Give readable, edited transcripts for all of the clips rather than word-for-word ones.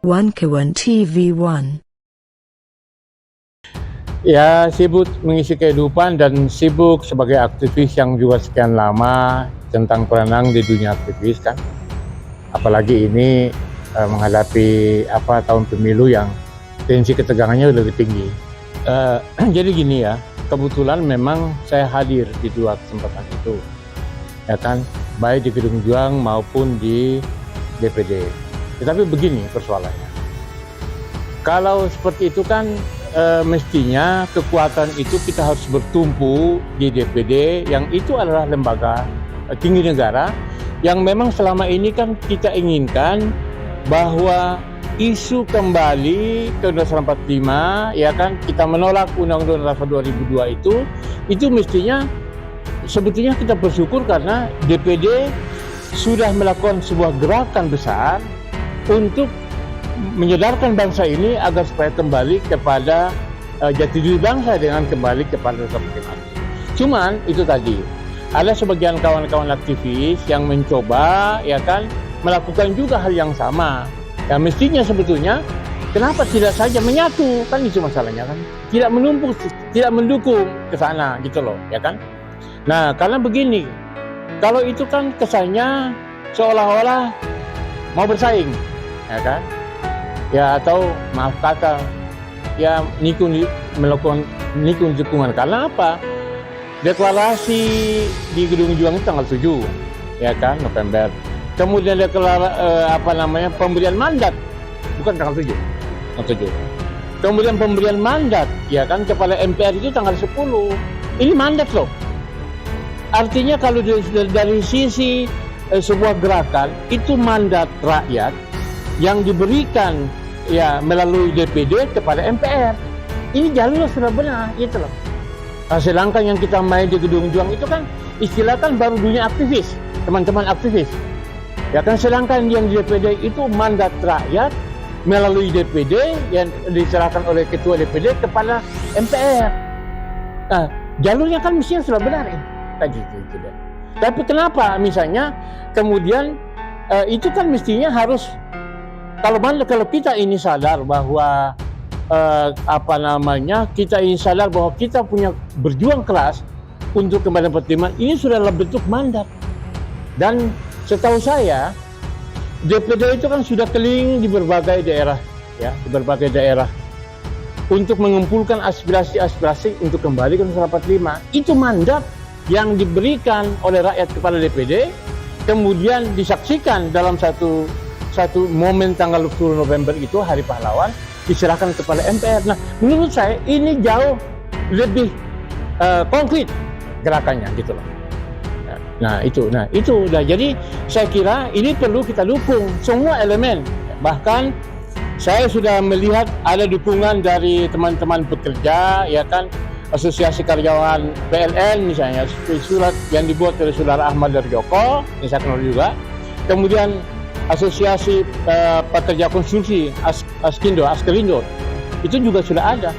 One Kawan TV1. Ya, sibuk mengisi kehidupan dan sibuk sebagai aktivis yang juga sekian lama tentang perenang di dunia aktivis kan. Apalagi ini menghadapi tahun pemilu yang tensi ketegangannya lebih tinggi. Jadi gini ya, kebetulan memang saya hadir di dua kesempatan itu, ya kan, baik di Gedung Juang maupun di DPD. Tetapi begini persoalannya, kalau seperti itu kan mestinya kekuatan itu kita harus bertumpu di DPD, yang itu adalah lembaga tinggi negara yang memang selama ini kan kita inginkan bahwa isu kembali ke Undang-Undang 45, ya kan, kita menolak Undang-Undang Dasar 2002 itu mestinya sebetulnya kita bersyukur karena DPD sudah melakukan sebuah gerakan besar untuk menyadarkan bangsa ini agar supaya kembali kepada jati diri bangsa dengan kembali kepada Undang-Undang 45. Cuman itu tadi ada sebagian kawan-kawan aktivis yang mencoba, ya kan, melakukan juga hal yang sama. Ya mestinya sebetulnya kenapa tidak saja menyatu, kan itu masalahnya kan, tidak menumpuk, tidak mendukung ke sana gitu loh, ya kan. Nah karena begini, kalau itu kan kesannya seolah-olah mau bersaing, ya kan, ya atau maaf kata ya melakukan nikung dukungan. Karena apa? Deklarasi di Gedung Juang itu tanggal 7, ya kan, November. Kemudian pemberian mandat bukan tanggal 7. Kemudian pemberian mandat, ya kan, kepada MPR itu tanggal 10. Ini mandat loh. Artinya kalau dari sisi sebuah gerakan itu mandat rakyat yang diberikan ya melalui DPD kepada MPR. Ini jalurnya sudah benar, gitu loh. Sedangkan yang kita main di Gedung Juang itu kan istilah kan baru dunia aktivis, teman-teman aktivis. Ya kan, sedangkan yang di DPD itu mandat rakyat melalui DPD yang diserahkan oleh ketua DPD kepada MPR. Nah, jalurnya kan mestinya sudah benar ini. Gitu. Tapi kenapa misalnya kemudian itu kan mestinya harus kalau kita ini sadar bahwa kita ini sadar bahwa kita punya berjuang keras untuk kembali pertimbangan, ini sudah dalam bentuk mandat. Dan setahu saya DPD itu kan sudah keliling di berbagai daerah, ya, di berbagai daerah untuk mengumpulkan aspirasi-aspirasi untuk kembali ke Undang-Undang 45. Itu mandat yang diberikan oleh rakyat kepada DPD, kemudian disaksikan dalam satu momen tanggal 10 November itu, Hari Pahlawan, diserahkan kepada MPR. Nah, menurut saya ini jauh lebih konkret gerakannya, gitu loh. Nah itu. Jadi saya kira ini perlu kita dukung semua elemen. Bahkan saya sudah melihat ada dukungan dari teman-teman pekerja, ya kan, Asosiasi Karyawan PLN misalnya, surat yang dibuat oleh Saudara Ahmad Darjoko, yang saya kenal juga. Kemudian Asosiasi Pekerja Konstruksi Askerindo itu juga sudah ada.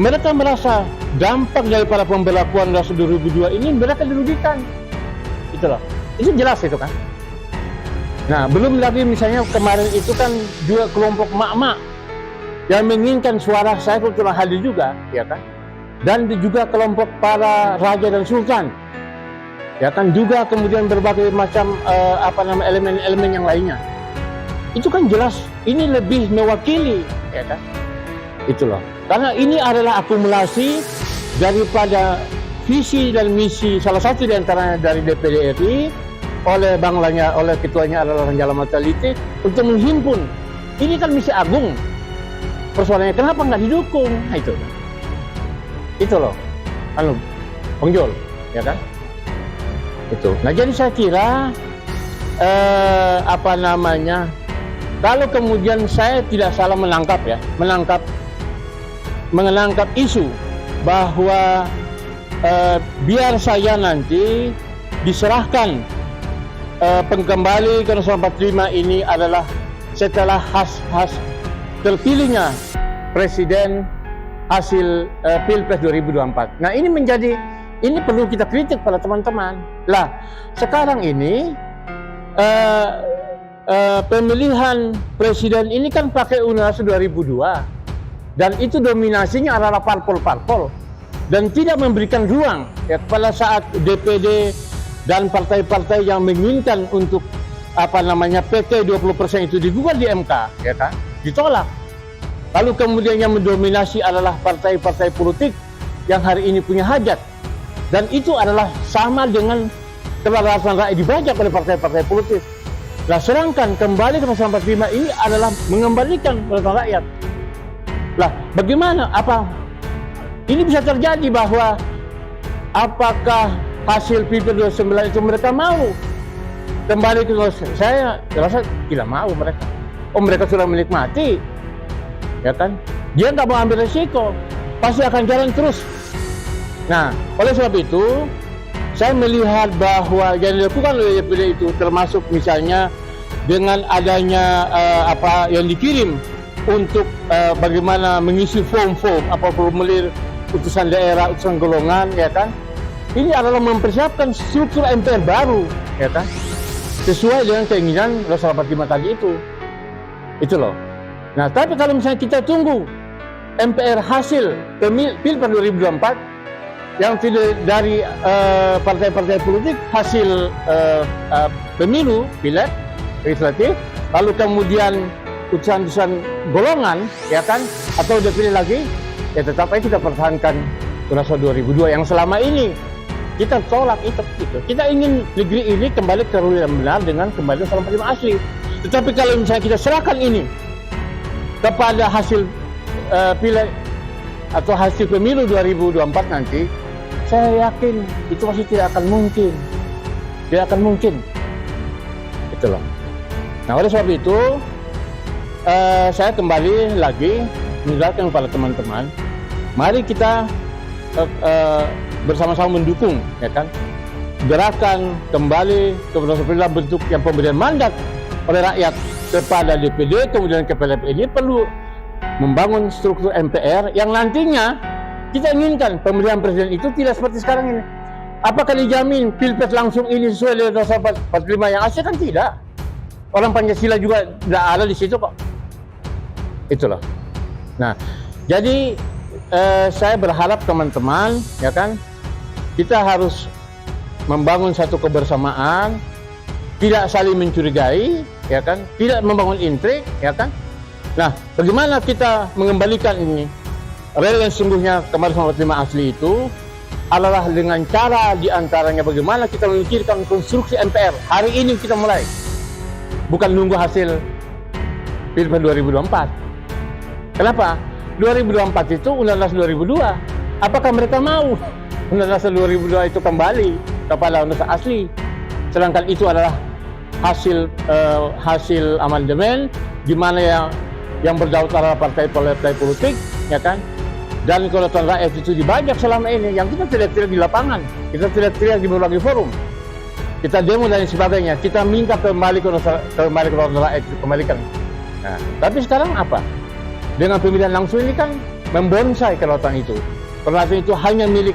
Mereka merasa dampak daripada pemberlakuan Dasar 2002 ini mereka dirugikan, gitu loh. Itu jelas itu kan. Nah, belum lagi misalnya kemarin itu kan juga kelompok mak-mak yang menginginkan suara saya kebetulan hadir juga, ya kan. Dan juga kelompok para raja dan sultan, ya kan, juga kemudian berbagai macam elemen-elemen yang lainnya. Itu kan jelas ini lebih mewakili, ya kan, itu loh. Karena ini adalah akumulasi daripada visi dan misi salah satu di antaranya dari DPD RI oleh oleh ketuanya adalah Lanyala Mataliti untuk menghimpun. Ini kan misi agung. Persoalannya kenapa nggak didukung? Nah, itu loh, Bang Jol, ya kan? Itu. Nah, jadi saya kira kalau kemudian saya tidak salah menangkap isu bahwa biar saya nanti diserahkan pengembali ke Undang-Undang 45 ini adalah setelah terpilihnya presiden hasil Pilpres 2024. Nah, ini perlu kita kritik pada teman-teman. Lah, sekarang ini pemilihan presiden ini kan pakai Undang-Undang 2002 dan itu dominasinya adalah parpol-parpol dan tidak memberikan ruang ya pada saat DPD dan partai-partai yang menginginkan untuk PT 20% itu digugat di MK, ya kan, ditolak. Lalu kemudian yang mendominasi adalah partai-partai politik yang hari ini punya hajat, dan itu adalah sama dengan kedaulatan rakyat dibajak oleh partai-partai politik. Nah, sedangkan kembali ke pasal 45 ini adalah mengembalikan kedaulatan rakyat. Lah, bagaimana? Apa ini bisa terjadi bahwa apakah hasil Pilpres 29 itu mereka mau kembali ke, saya rasa tidak mau mereka. Mereka sudah menikmati, ya kan? Dia nggak mau ambil resiko, pasti akan jalan terus. Nah, oleh sebab itu, saya melihat bahwa yang dilakukan oleh DPD itu termasuk misalnya dengan adanya yang dikirim untuk bagaimana mengisi form-form formulir utusan daerah, utusan golongan, ya kan? Ini adalah mempersiapkan struktur MPR baru, ya kan? Sesuai dengan keinginan Rasul 45 tadi itu loh. Nah, tapi kalau misalnya kita tunggu MPR hasil Pilpres 2024 yang tidak dari partai-partai politik hasil pemilu, pileg, legislatif, lalu kemudian utusan-utusan golongan, ya kan, atau dipilih lagi, ya tetap aja kita pertahankan Undang-Undang 2002 yang selama ini kita tolak itu. Kita ingin negeri ini kembali ke rule yang benar dengan kembali Undang-Undang 45 asli. Tetapi kalau misalnya kita serahkan ini kepada hasil pileg atau hasil pemilu 2024 nanti, saya yakin itu masih tidak akan mungkin. Tidak akan mungkin. Itu loh. Nah, oleh sebab itu saya kembali lagi menjelaskan kepada teman-teman, mari kita bersama-sama mendukung, ya kan, gerakan kembali kepada bentuk yang pemberian mandat oleh rakyat kepada DPD kemudian ke PLP. Ini perlu membangun struktur MPR yang nantinya kita inginkan pemilihan presiden itu tidak seperti sekarang ini. Apakah dijamin Pilpres langsung ini sesuai dengan pasal 45 yang asli? Kan tidak. Orang Pancasila juga tidak ada di situ kok. Itulah. Nah, jadi saya berharap teman-teman, ya kan, kita harus membangun satu kebersamaan, tidak saling mencurigai, ya kan, tidak membangun intrik, ya kan. Nah, bagaimana kita mengembalikan ini? Real yang sungguhnya kemarin 45 asli itu adalah dengan cara diantaranya bagaimana kita memikirkan konstruksi MPR. Hari ini kita mulai, bukan nunggu hasil Pilpres 2024. Kenapa? 2024 itu Undang-Undang 2002. Apakah mereka mau Undang-Undang 2002 itu kembali kepada Undang-Undang asli? Sedangkan itu adalah hasil amandemen, di mana yang berdaulat adalah partai politik, ya kan? Dan kedaulatan rakyat itu dibajak selama ini. Yang kita tidak di lapangan, kita tidak di berbagai forum, kita demo dan sebagainya. Kita minta kembali kedaulatan rakyat dikembalikan. Nah, tapi sekarang apa? Dengan pemilihan langsung ini kan membonsai kedaulatan itu. Kedaulatan itu hanya milik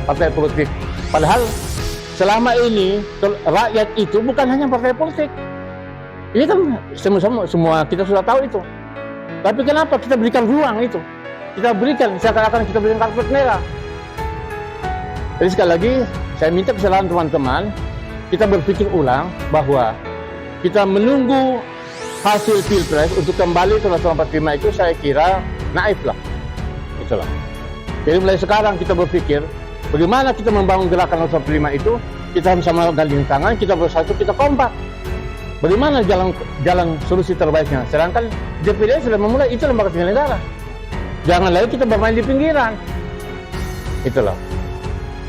partai politik. Padahal selama ini rakyat itu bukan hanya partai politik. Ini kan semua kita sudah tahu itu. Tapi kenapa kita berikan ruang itu? Kita berikan, seakan-akan kita berikan karpet merah. Jadi sekali lagi, saya minta kesalahan teman-teman, kita berpikir ulang bahwa kita menunggu hasil Pilpres untuk kembali ke Undang-Undang 45 itu saya kira naif lah. Itulah. Jadi mulai sekarang kita berpikir, bagaimana kita membangun gerakan Undang-Undang 45 itu, kita sama gandeng tangan, kita bersatu, kita kompak. Bagaimana jalan solusi terbaiknya? Sedangkan DPD sudah memulai, itu lembaga tinggi negara. Jangan lagi kita bermain di pinggiran. Itulah.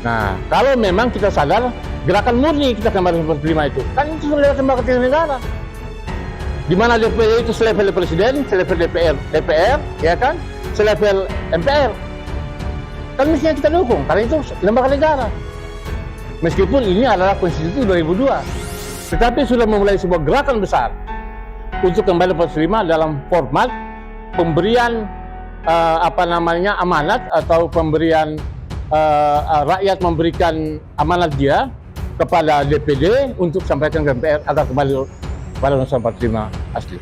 Nah, kalau memang kita sadar gerakan murni kita kembali ke 45 itu, kan itu sudah lewat lembaga tinggi negara. Di mana DPD itu selevel presiden, selevel DPR, ya kan, selevel MPR. Kan mestinya kita dukung, karena itu lembaga negara. Meskipun ini adalah konstitusi 2002, tetapi sudah memulai sebuah gerakan besar untuk kembali ke 45 dalam format pemberian amanat atau pemberian rakyat memberikan amanat dia kepada DPD untuk sampaikan ke MPR agar kembali Para sa 45 asli.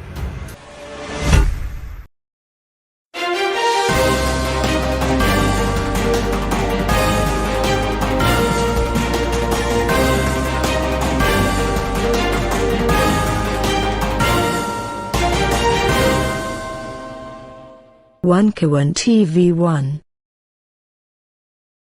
One Kawan TV 1.